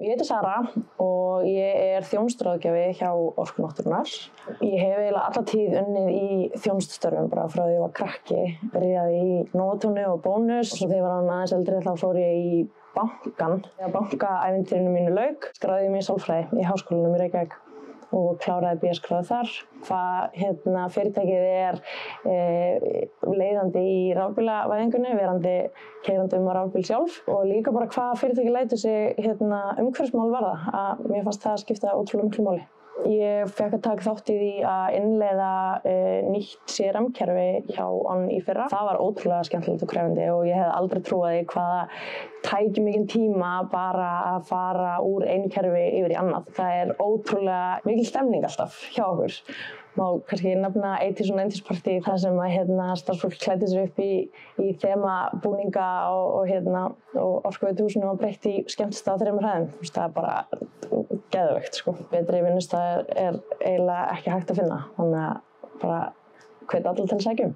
Ég heiti Sara og ég er þjónusturáðgjafi hjá Orku náttúrunnar. Ég hef eiginlega alla tíð unnið í þjónustustörfum bara frá því ég var krakki. Byrjaði í Nóatúni og Bónus og svo þegar ég var aðeins eldri þá fór ég í bankann. Þegar bankaævintýrinu mínu lauk skráði ég mig í sálfræði í Háskólanum í Reykjavík og kláraði BS-gráðu þar. Fyrirtækið er leiðandi í rafbílavæðingunni, verandi keyrandi á rafbíl sjálf og líka bara hvað fyrirtækið lætur sig umhverfismál varða. Mér fannst það skipta ótrúlega miklu máli. Ég fékk að taka þátt í því að innleiða nýtt CRM-kerfi hjá ON í fyrra. Það var ótrúlega skemmtilegt og krefjandi og ég hefði aldrei trúað því hvaða tæki mikinn tíma bara að fara úr einu kerfi yfir í annað. Það er ótrúlega mikil stemning alltaf hjá okkur. Má kannski nefna 80s og 90s partí þar sem starfsfólk klæddi sig upp í þemabúninga og Orkuveituhúsinu var breytt í skemmtistað á 3 hæðum. Það er bara geðveikt sko. Betri vinnustað er eiginlega ekki hægt að finna. Þannig að bara hvet alla til að sækja um.